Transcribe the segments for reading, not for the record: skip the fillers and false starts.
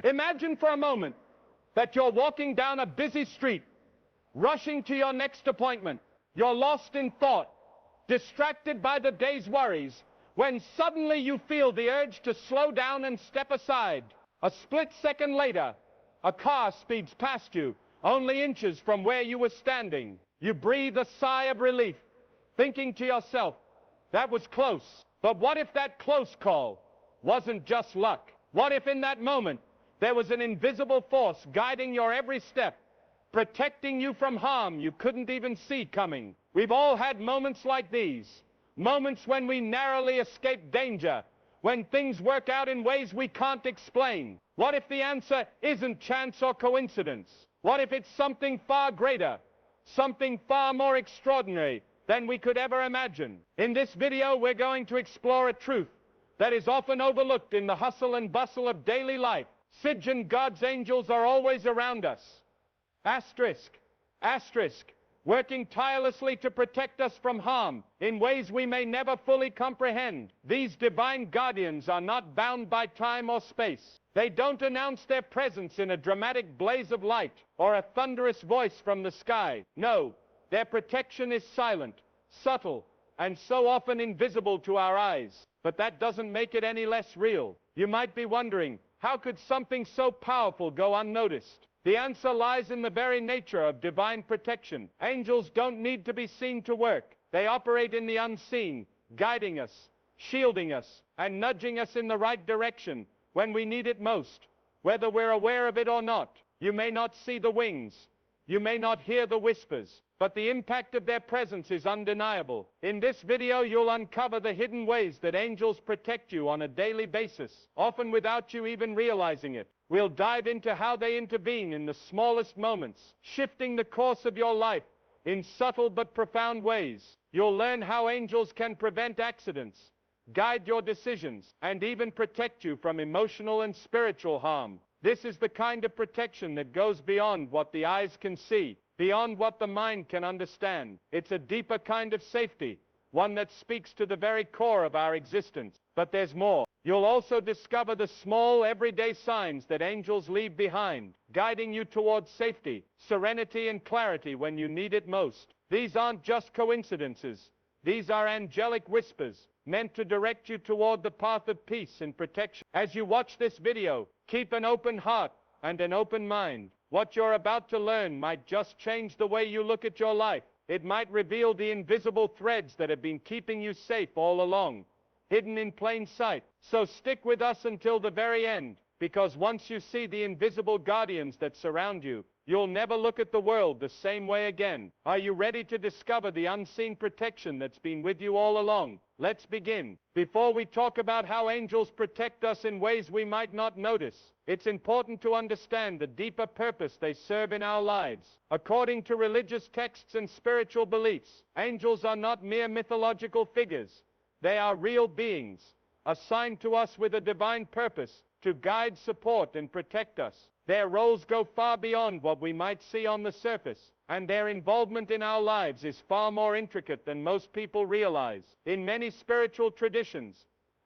Imagine for a moment that you're walking down a busy street, rushing to your next appointment. You're lost in thought, distracted by the day's worries, when suddenly you feel the urge to slow down and step aside. A split second later, a car speeds past you, only inches from where you were standing. You breathe a sigh of relief, thinking to yourself, that was close. But what if that close call wasn't just luck? What if in that moment there was an invisible force guiding your every step, protecting you from harm you couldn't even see coming? We've all had moments like these, moments when we narrowly escape danger, when things work out in ways we can't explain. What if the answer isn't chance or coincidence? What if it's something far greater, something far more extraordinary than we could ever imagine? In this video, we're going to explore a truth that is often overlooked in the hustle and bustle of daily life. Sidjan, God's angels are always around us. Asterisk, asterisk, working tirelessly to protect us from harm in ways we may never fully comprehend. These divine guardians are not bound by time or space. They don't announce their presence in a dramatic blaze of light or a thunderous voice from the sky. No, their protection is silent, subtle, and so often invisible to our eyes. But that doesn't make it any less real. You might be wondering, how could something so powerful go unnoticed? The answer lies in the very nature of divine protection. Angels don't need to be seen to work. They operate in the unseen, guiding us, shielding us, and nudging us in the right direction when we need it most, whether we're aware of it or not. You may not see the wings, you may not hear the whispers, but the impact of their presence is undeniable. In this video, you'll uncover the hidden ways that angels protect you on a daily basis, often without you even realizing it. We'll dive into how they intervene in the smallest moments, shifting the course of your life in subtle but profound ways. You'll learn how angels can prevent accidents, guide your decisions, and even protect you from emotional and spiritual harm. This is the kind of protection that goes beyond what the eyes can see, beyond what the mind can understand. It's a deeper kind of safety, one that speaks to the very core of our existence. But there's more. You'll also discover the small, everyday signs that angels leave behind, guiding you towards safety, serenity, and clarity when you need it most. These aren't just coincidences. These are angelic whispers, meant to direct you toward the path of peace and protection. As you watch this video, keep an open heart and an open mind. What you're about to learn might just change the way you look at your life. It might reveal the invisible threads that have been keeping you safe all along, hidden in plain sight. So stick with us until the very end, because once you see the invisible guardians that surround you, you'll never look at the world the same way again. Are you ready to discover the unseen protection that's been with you all along? Let's begin. Before we talk about how angels protect us in ways we might not notice, it's important to understand the deeper purpose they serve in our lives. According to religious texts and spiritual beliefs, angels are not mere mythological figures. They are real beings, assigned to us with a divine purpose to guide, support, and protect us. Their roles go far beyond what we might see on the surface, and their involvement in our lives is far more intricate than most people realize. In many spiritual traditions,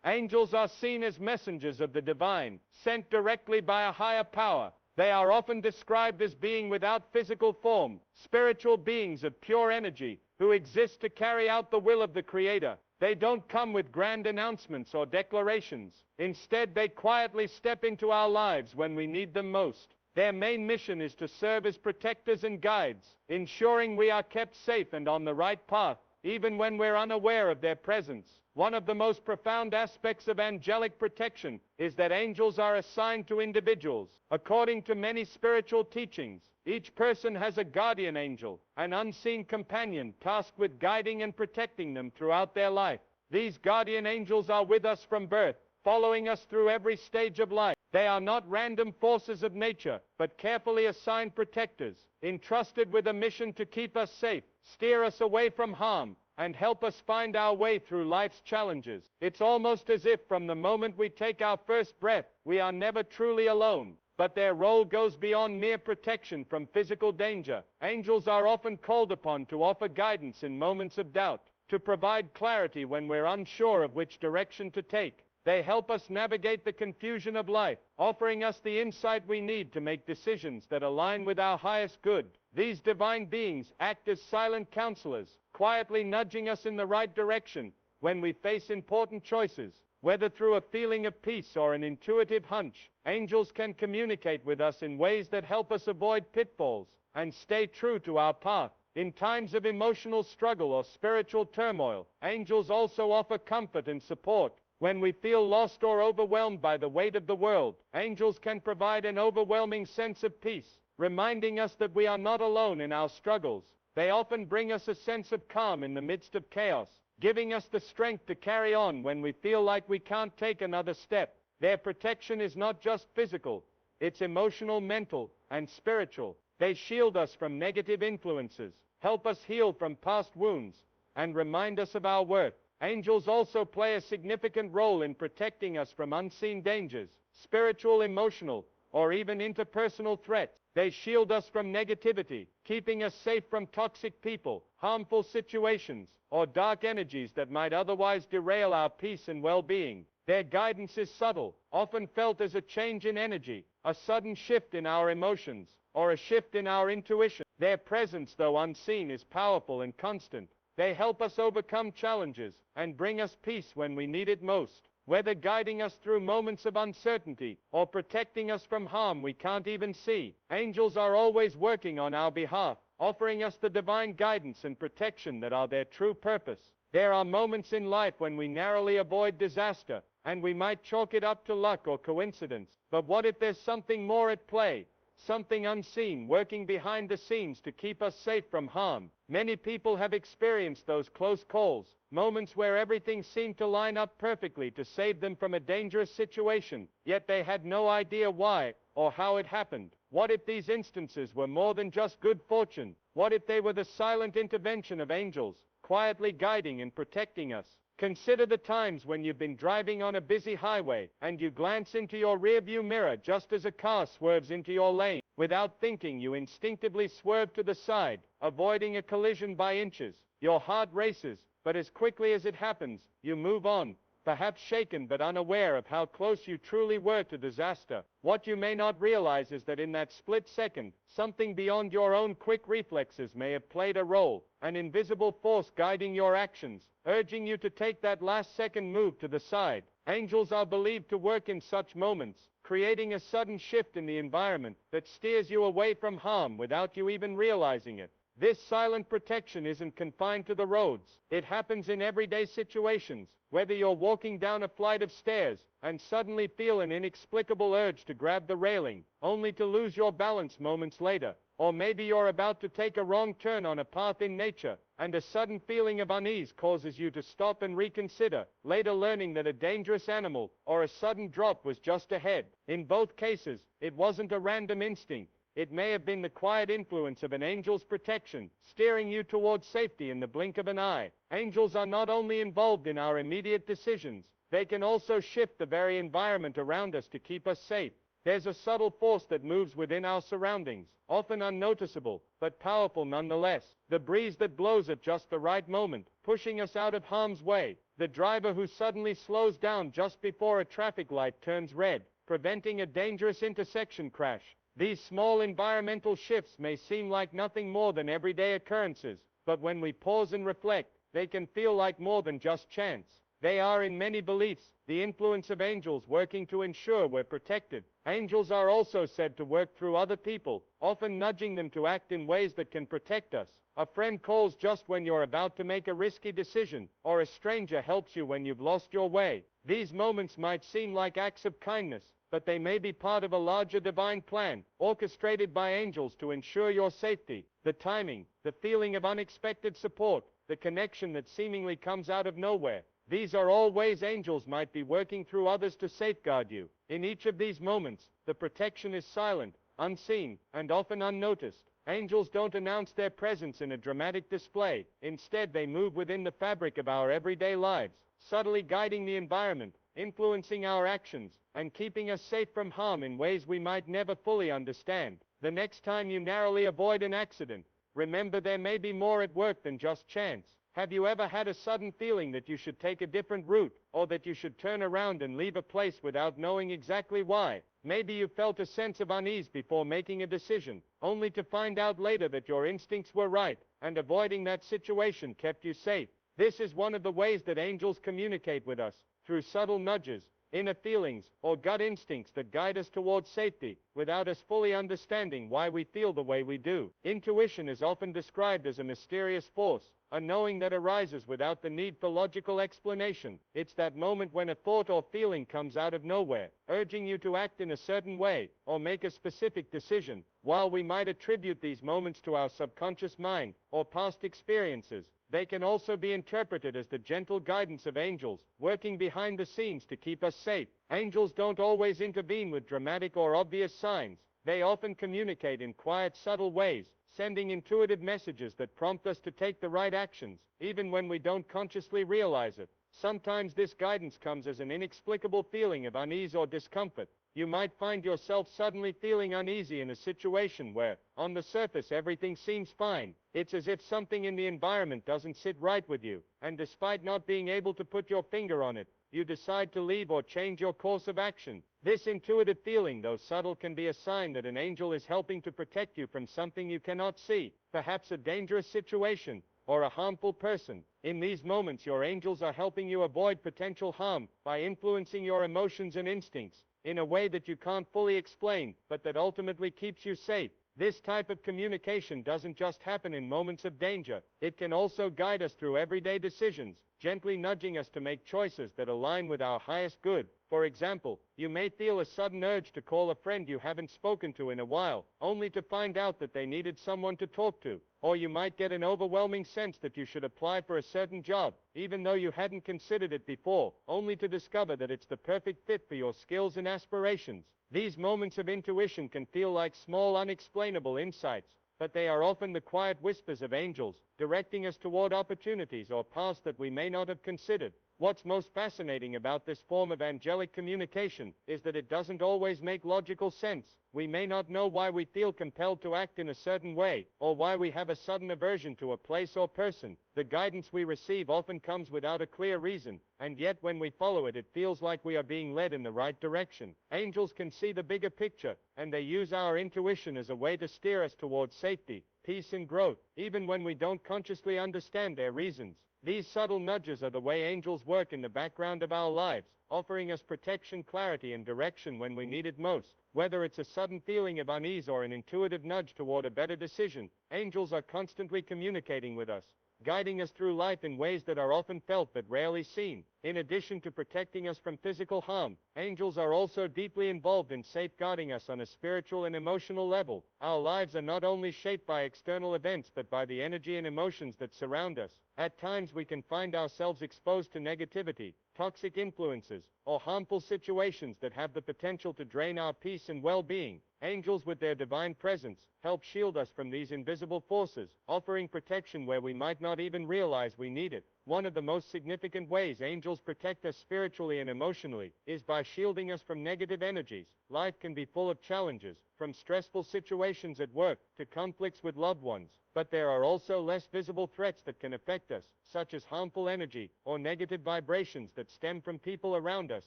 angels are seen as messengers of the divine, sent directly by a higher power. They are often described as being without physical form, spiritual beings of pure energy, who exist to carry out the will of the Creator. They don't come with grand announcements or declarations. Instead, they quietly step into our lives when we need them most. Their main mission is to serve as protectors and guides, ensuring we are kept safe and on the right path, even when we're unaware of their presence. One of the most profound aspects of angelic protection is that angels are assigned to individuals. According to many spiritual teachings, each person has a guardian angel, an unseen companion tasked with guiding and protecting them throughout their life. These guardian angels are with us from birth, following us through every stage of life. They are not random forces of nature, but carefully assigned protectors, entrusted with a mission to keep us safe, steer us away from harm, and help us find our way through life's challenges. It's almost as if from the moment we take our first breath, we are never truly alone. But their role goes beyond mere protection from physical danger. Angels are often called upon to offer guidance in moments of doubt, to provide clarity when we're unsure of which direction to take, They help us navigate the confusion of life, offering us the insight we need to make decisions that align with our highest good. These divine beings act as silent counselors, quietly nudging us in the right direction when we face important choices. Whether through a feeling of peace or an intuitive hunch, angels can communicate with us in ways that help us avoid pitfalls and stay true to our path. In times of emotional struggle or spiritual turmoil, angels also offer comfort and support. When we feel lost or overwhelmed by the weight of the world, angels can provide an overwhelming sense of peace, reminding us that we are not alone in our struggles. They often bring us a sense of calm in the midst of chaos, giving us the strength to carry on when we feel like we can't take another step. Their protection is not just physical, it's emotional, mental, and spiritual. They shield us from negative influences, help us heal from past wounds, and remind us of our worth. Angels also play a significant role in protecting us from unseen dangers, spiritual, emotional, or even interpersonal threats. They shield us from negativity, keeping us safe from toxic people, harmful situations, or dark energies that might otherwise derail our peace and well-being. Their guidance is subtle, often felt as a change in energy, a sudden shift in our emotions, or a shift in our intuition. Their presence, though unseen, is powerful and constant. They help us overcome challenges and bring us peace when we need it most. Whether guiding us through moments of uncertainty or protecting us from harm we can't even see, angels are always working on our behalf, offering us the divine guidance and protection that are their true purpose. There are moments in life when we narrowly avoid disaster, and we might chalk it up to luck or coincidence. But what if there's something more at play? Something unseen working behind the scenes to keep us safe from harm. Many people have experienced those close calls, moments where everything seemed to line up perfectly to save them from a dangerous situation, yet they had no idea why or how it happened. What if these instances were more than just good fortune? What if they were the silent intervention of angels, quietly guiding and protecting us? Consider the times when you've been driving on a busy highway and you glance into your rearview mirror just as a car swerves into your lane. Without thinking, you instinctively swerve to the side, avoiding a collision by inches. Your heart races, but as quickly as it happens, you move on, perhaps shaken but unaware of how close you truly were to disaster. What you may not realize is that in that split second, something beyond your own quick reflexes may have played a role, an invisible force guiding your actions, urging you to take that last-second move to the side. Angels are believed to work in such moments, creating a sudden shift in the environment that steers you away from harm without you even realizing it. This silent protection isn't confined to the roads. It happens in everyday situations, whether you're walking down a flight of stairs and suddenly feel an inexplicable urge to grab the railing, only to lose your balance moments later. Or maybe you're about to take a wrong turn on a path in nature, and a sudden feeling of unease causes you to stop and reconsider, later learning that a dangerous animal or a sudden drop was just ahead. In both cases, it wasn't a random instinct. It may have been the quiet influence of an angel's protection, steering you towards safety in the blink of an eye. Angels are not only involved in our immediate decisions, they can also shift the very environment around us to keep us safe. There's a subtle force that moves within our surroundings, often unnoticeable, but powerful nonetheless. The breeze that blows at just the right moment, pushing us out of harm's way. The driver who suddenly slows down just before a traffic light turns red, preventing a dangerous intersection crash. These small environmental shifts may seem like nothing more than everyday occurrences, but when we pause and reflect, they can feel like more than just chance. They are, in many beliefs, the influence of angels working to ensure we're protected. Angels are also said to work through other people, often nudging them to act in ways that can protect us. A friend calls just when you're about to make a risky decision, or a stranger helps you when you've lost your way. These moments might seem like acts of kindness, but they may be part of a larger divine plan, orchestrated by angels to ensure your safety. The timing, the feeling of unexpected support, the connection that seemingly comes out of nowhere. These are all ways angels might be working through others to safeguard you. In each of these moments, the protection is silent, unseen, and often unnoticed. Angels don't announce their presence in a dramatic display. Instead, they move within the fabric of our everyday lives, subtly guiding the environment, influencing our actions, and keeping us safe from harm in ways we might never fully understand. The next time you narrowly avoid an accident, remember there may be more at work than just chance. Have you ever had a sudden feeling that you should take a different route, or that you should turn around and leave a place without knowing exactly why? Maybe you felt a sense of unease before making a decision, only to find out later that your instincts were right, and avoiding that situation kept you safe. This is one of the ways that angels communicate with us, through subtle nudges, inner feelings, or gut instincts that guide us towards safety, without us fully understanding why we feel the way we do. Intuition is often described as a mysterious force, a knowing that arises without the need for logical explanation. It's that moment when a thought or feeling comes out of nowhere, urging you to act in a certain way, or make a specific decision. While we might attribute these moments to our subconscious mind, or past experiences, they can also be interpreted as the gentle guidance of angels, working behind the scenes to keep us safe. Angels don't always intervene with dramatic or obvious signs. They often communicate in quiet, subtle ways, sending intuitive messages that prompt us to take the right actions, even when we don't consciously realize it. Sometimes this guidance comes as an inexplicable feeling of unease or discomfort. You might find yourself suddenly feeling uneasy in a situation where, on the surface, everything seems fine. It's as if something in the environment doesn't sit right with you, and despite not being able to put your finger on it, you decide to leave or change your course of action. This intuitive feeling, though subtle, can be a sign that an angel is helping to protect you from something you cannot see, perhaps a dangerous situation, or a harmful person. In these moments, your angels are helping you avoid potential harm by influencing your emotions and instincts in a way that you can't fully explain, but that ultimately keeps you safe. This type of communication doesn't just happen in moments of danger. It can also guide us through everyday decisions, gently nudging us to make choices that align with our highest good. For example, you may feel a sudden urge to call a friend you haven't spoken to in a while, only to find out that they needed someone to talk to. Or you might get an overwhelming sense that you should apply for a certain job, even though you hadn't considered it before, only to discover that it's the perfect fit for your skills and aspirations. These moments of intuition can feel like small, unexplainable insights, but they are often the quiet whispers of angels, directing us toward opportunities or paths that we may not have considered. What's most fascinating about this form of angelic communication is that it doesn't always make logical sense. We may not know why we feel compelled to act in a certain way, or why we have a sudden aversion to a place or person. The guidance we receive often comes without a clear reason, and yet when we follow it, it feels like we are being led in the right direction. Angels can see the bigger picture, and they use our intuition as a way to steer us towards safety, peace, and growth, even when we don't consciously understand their reasons. These subtle nudges are the way angels work in the background of our lives, offering us protection, clarity, and direction when we need it most. Whether it's a sudden feeling of unease or an intuitive nudge toward a better decision, angels are constantly communicating with us, guiding us through life in ways that are often felt but rarely seen. In addition to protecting us from physical harm, angels are also deeply involved in safeguarding us on a spiritual and emotional level. Our lives are not only shaped by external events but by the energy and emotions that surround us. At times we can find ourselves exposed to negativity, toxic influences, or harmful situations that have the potential to drain our peace and well-being. Angels, with their divine presence, help shield us from these invisible forces, offering protection where we might not even realize we need it. One of the most significant ways angels protect us spiritually and emotionally is by shielding us from negative energies. Life can be full of challenges, from stressful situations at work to conflicts with loved ones. But there are also less visible threats that can affect us, such as harmful energy or negative vibrations that stem from people around us,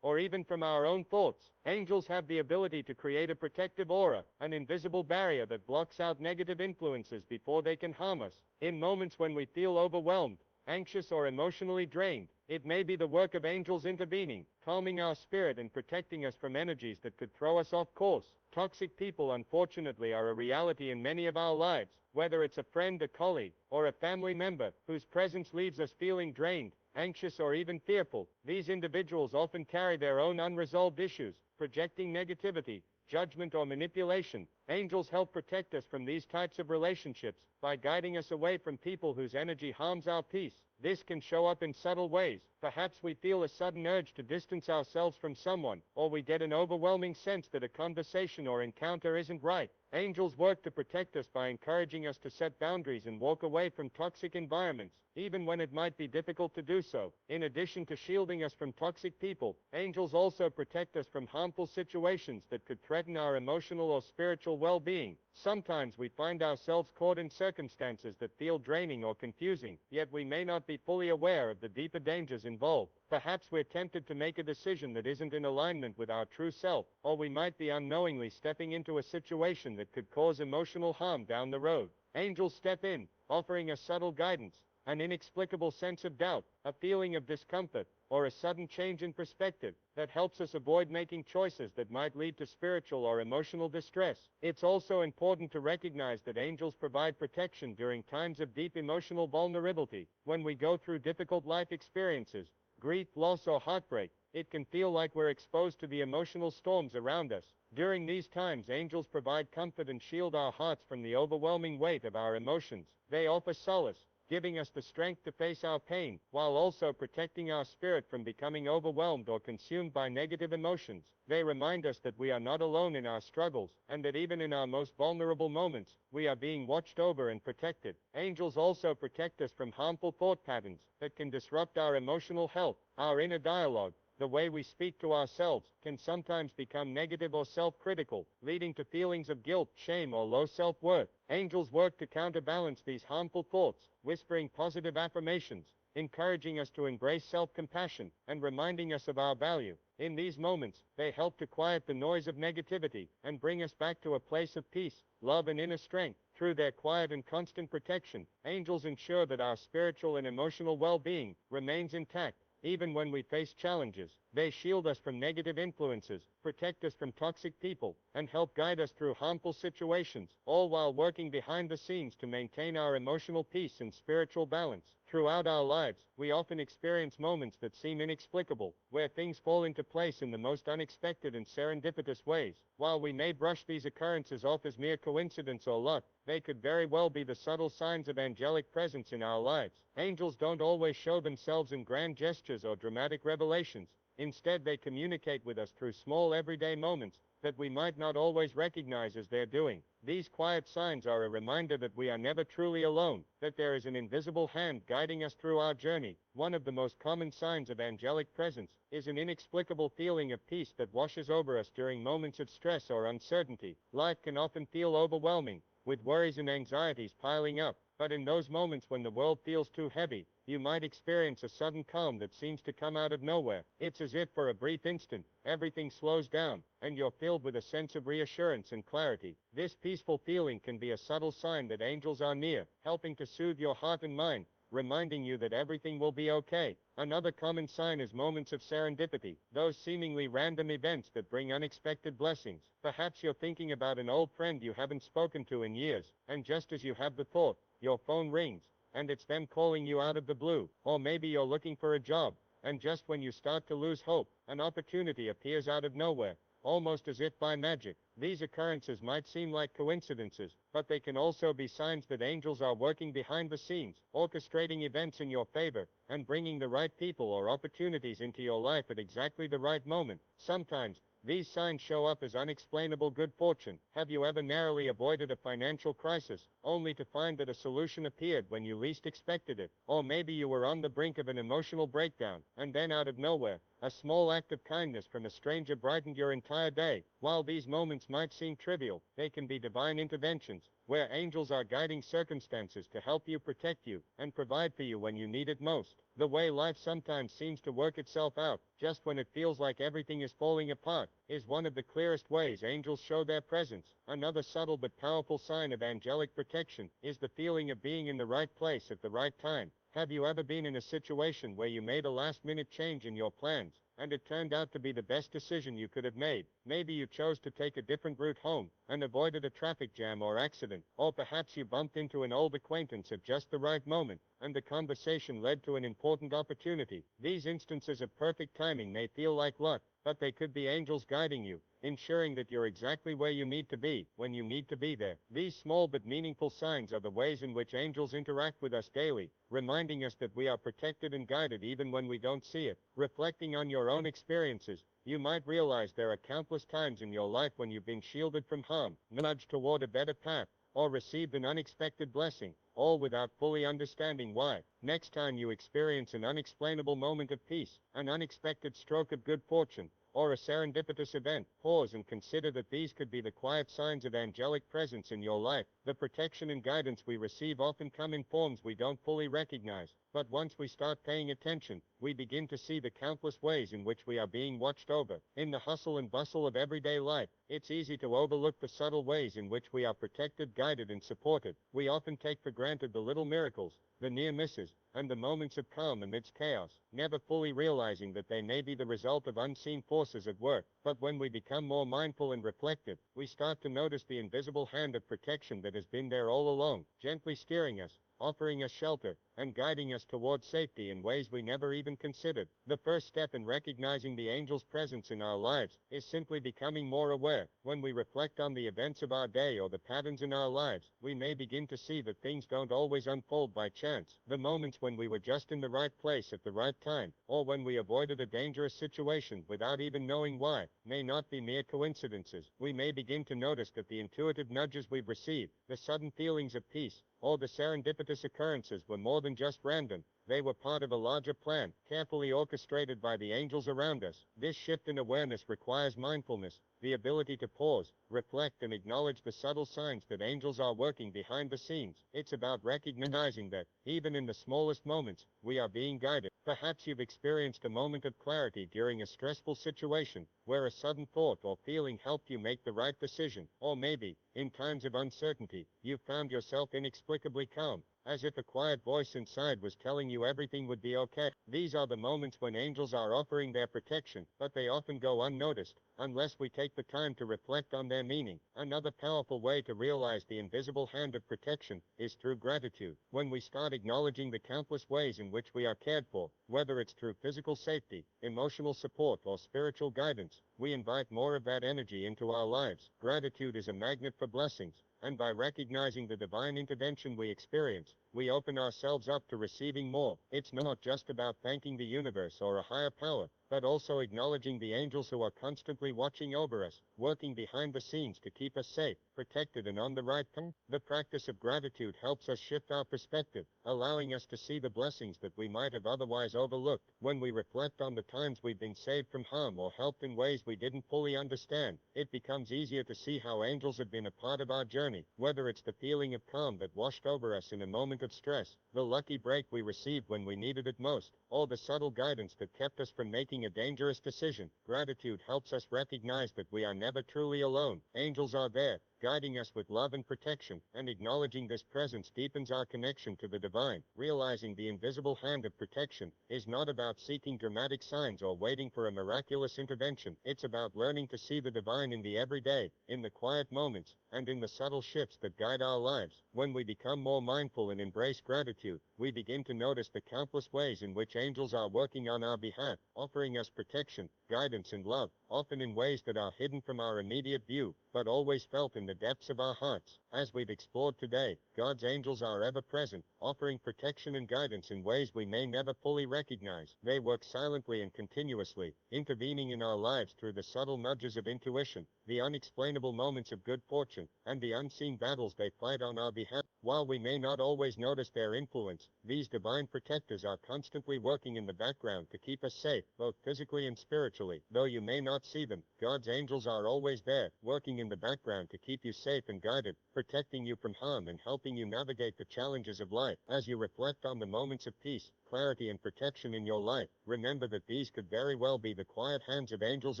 or even from our own thoughts. Angels have the ability to create a protective aura, an invisible barrier that blocks out negative influences before they can harm us. In moments when we feel overwhelmed, anxious, or emotionally drained, it may be the work of angels intervening, calming our spirit and protecting us from energies that could throw us off course. Toxic people, unfortunately, are a reality in many of our lives, whether it's a friend, a colleague, or a family member whose presence leaves us feeling drained, anxious, or even fearful. These individuals often carry their own unresolved issues, projecting negativity, judgment, or manipulation. Angels help protect us from these types of relationships by guiding us away from people whose energy harms our peace. This can show up in subtle ways, Perhaps we feel a sudden urge to distance ourselves from someone, or we get an overwhelming sense that a conversation or encounter isn't right. Angels work to protect us by encouraging us to set boundaries and walk away from toxic environments, even when it might be difficult to do so. In addition to shielding us from toxic people, angels also protect us from harmful situations that could threaten our emotional or spiritual well-being. Sometimes we find ourselves caught in circumstances that feel draining or confusing, yet we may not be fully aware of the deeper dangers involved. Perhaps we're tempted to make a decision that isn't in alignment with our true self, or we might be unknowingly stepping into a situation that could cause emotional harm down the road. Angels step in, offering us subtle guidance, an inexplicable sense of doubt, a feeling of discomfort, or a sudden change in perspective that helps us avoid making choices that might lead to spiritual or emotional distress. It's also important to recognize that angels provide protection during times of deep emotional vulnerability. When we go through difficult life experiences, grief, loss, or heartbreak, it can feel like we're exposed to the emotional storms around us. During these times, angels provide comfort and shield our hearts from the overwhelming weight of our emotions. They offer solace, giving us the strength to face our pain, while also protecting our spirit from becoming overwhelmed or consumed by negative emotions. They remind us that we are not alone in our struggles, and that even in our most vulnerable moments, we are being watched over and protected. Angels also protect us from harmful thought patterns that can disrupt our emotional health. Our inner dialogue, the way we speak to ourselves, can sometimes become negative or self-critical, leading to feelings of guilt, shame, or low self-worth. Angels work to counterbalance these harmful thoughts, whispering positive affirmations, encouraging us to embrace self-compassion, and reminding us of our value. In these moments, they help to quiet the noise of negativity and bring us back to a place of peace, love, and inner strength. Through their quiet and constant protection, angels ensure that our spiritual and emotional well-being remains intact. Even when we face challenges, they shield us from negative influences, protect us from toxic people, and help guide us through harmful situations, all while working behind the scenes to maintain our emotional peace and spiritual balance. Throughout our lives, we often experience moments that seem inexplicable, where things fall into place in the most unexpected and serendipitous ways. While we may brush these occurrences off as mere coincidence or luck, they could very well be the subtle signs of angelic presence in our lives. Angels don't always show themselves in grand gestures or dramatic revelations. Instead, they communicate with us through small everyday moments that we might not always recognize as they're doing. These quiet signs are a reminder that we are never truly alone, that there is an invisible hand guiding us through our journey. One of the most common signs of angelic presence is an inexplicable feeling of peace that washes over us during moments of stress or uncertainty. Life can often feel overwhelming, with worries and anxieties piling up. But in those moments when the world feels too heavy, you might experience a sudden calm that seems to come out of nowhere. It's as if for a brief instant, everything slows down, and you're filled with a sense of reassurance and clarity. This peaceful feeling can be a subtle sign that angels are near, helping to soothe your heart and mind, reminding you that everything will be okay. Another common sign is moments of serendipity, those seemingly random events that bring unexpected blessings. Perhaps you're thinking about an old friend you haven't spoken to in years, and just as you have the thought, your phone rings, and it's them calling you out of the blue. Or maybe you're looking for a job, and just when you start to lose hope, an opportunity appears out of nowhere, almost as if by magic. These occurrences might seem like coincidences, but they can also be signs that angels are working behind the scenes, orchestrating events in your favor, and bringing the right people or opportunities into your life at exactly the right moment. Sometimes, these signs show up as unexplainable good fortune. Have you ever narrowly avoided a financial crisis, only to find that a solution appeared when you least expected it? Or maybe you were on the brink of an emotional breakdown, and then out of nowhere, a small act of kindness from a stranger brightened your entire day. While these moments might seem trivial, they can be divine interventions, where angels are guiding circumstances to help you, protect you, and provide for you when you need it most. The way life sometimes seems to work itself out, just when it feels like everything is falling apart, is one of the clearest ways angels show their presence. Another subtle but powerful sign of angelic protection is the feeling of being in the right place at the right time. Have you ever been in a situation where you made a last-minute change in your plans, and it turned out to be the best decision you could have made? Maybe you chose to take a different route home, and avoided a traffic jam or accident, or perhaps you bumped into an old acquaintance at just the right moment, and the conversation led to an important opportunity. These instances of perfect timing may feel like luck, but they could be angels guiding you, ensuring that you're exactly where you need to be, when you need to be there. These small but meaningful signs are the ways in which angels interact with us daily, reminding us that we are protected and guided even when we don't see it. Reflecting on your own experiences, you might realize there are countless times in your life when you've been shielded from harm, nudged toward a better path, or received an unexpected blessing, all without fully understanding why. Next time you experience an unexplainable moment of peace, an unexpected stroke of good fortune, or a serendipitous event, pause and consider that these could be the quiet signs of angelic presence in your life. The protection and guidance we receive often come in forms we don't fully recognize, but once we start paying attention, we begin to see the countless ways in which we are being watched over. In the hustle and bustle of everyday life, it's easy to overlook the subtle ways in which we are protected, guided, and supported. We often take for granted the little miracles, the near misses, and the moments of calm amidst chaos, never fully realizing that they may be the result of unseen forces at work. But when we become more mindful and reflective, we start to notice the invisible hand of protection that has been there all along, gently steering us, offering us shelter, and guiding us towards safety in ways we never even considered. The first step in recognizing the angel's presence in our lives is simply becoming more aware. When we reflect on the events of our day or the patterns in our lives, we may begin to see that things don't always unfold by chance. The moments when we were just in the right place at the right time, or when we avoided a dangerous situation without even knowing why, may not be mere coincidences. We may begin to notice that the intuitive nudges we've received, the sudden feelings of peace, or the serendipitous occurrences were more than just random. They were part of a larger plan, carefully orchestrated by the angels around us. This shift in awareness requires mindfulness, the ability to pause, reflect, and acknowledge the subtle signs that angels are working behind the scenes. It's about recognizing that, even in the smallest moments, we are being guided. Perhaps you've experienced a moment of clarity during a stressful situation, where a sudden thought or feeling helped you make the right decision. Or maybe, in times of uncertainty, you found yourself inexplicably calm, as if a quiet voice inside was telling you everything would be okay. These are the moments when angels are offering their protection, but they often go unnoticed, unless we take the time to reflect on their meaning. Another powerful way to realize the invisible hand of protection is through gratitude. When we start acknowledging the countless ways in which we are cared for, whether it's through physical safety, emotional support, or spiritual guidance, we invite more of that energy into our lives. Gratitude is a magnet for blessings, and by recognizing the divine intervention we experience, we open ourselves up to receiving more. It's not just about thanking the universe or a higher power, but also acknowledging the angels who are constantly watching over us, working behind the scenes to keep us safe, protected, and on the right path. The practice of gratitude helps us shift our perspective, allowing us to see the blessings that we might have otherwise overlooked. When we reflect on the times we've been saved from harm or helped in ways we didn't fully understand, it becomes easier to see how angels have been a part of our journey. Whether it's the feeling of calm that washed over us in a moment of stress, the lucky break we received when we needed it most, or the subtle guidance that kept us from making a dangerous decision, gratitude helps us recognize that we are never truly alone. Angels are there, guiding us with love and protection, and acknowledging this presence deepens our connection to the divine. Realizing the invisible hand of protection is not about seeking dramatic signs or waiting for a miraculous intervention. It's about learning to see the divine in the everyday, in the quiet moments, and in the subtle shifts that guide our lives. When we become more mindful and embrace gratitude, we begin to notice the countless ways in which angels are working on our behalf, offering us protection, guidance, and love, often in ways that are hidden from our immediate view, but always felt in the depths of our hearts. As we've explored today, God's angels are ever present, offering protection and guidance in ways we may never fully recognize. They work silently and continuously, intervening in our lives through the subtle nudges of intuition, the unexplainable moments of good fortune, and the unseen battles they fight on our behalf. While we may not always notice their influence, these divine protectors are constantly working in the background to keep us safe, both physically and spiritually. Though you may not see them, God's angels are always there, working in the background to keep you safe and guided, protecting you from harm and helping you navigate the challenges of life. As you reflect on the moments of peace, clarity, and protection in your life, remember that these could very well be the quiet hands of angels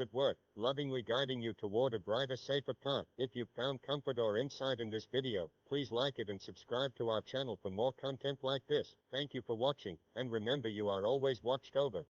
at work, lovingly guiding you toward a brighter, safer path. If you've found comfort or insight in this video, please like it and subscribe to our channel for more content like this. Thank you for watching, and remember, you are always watched over.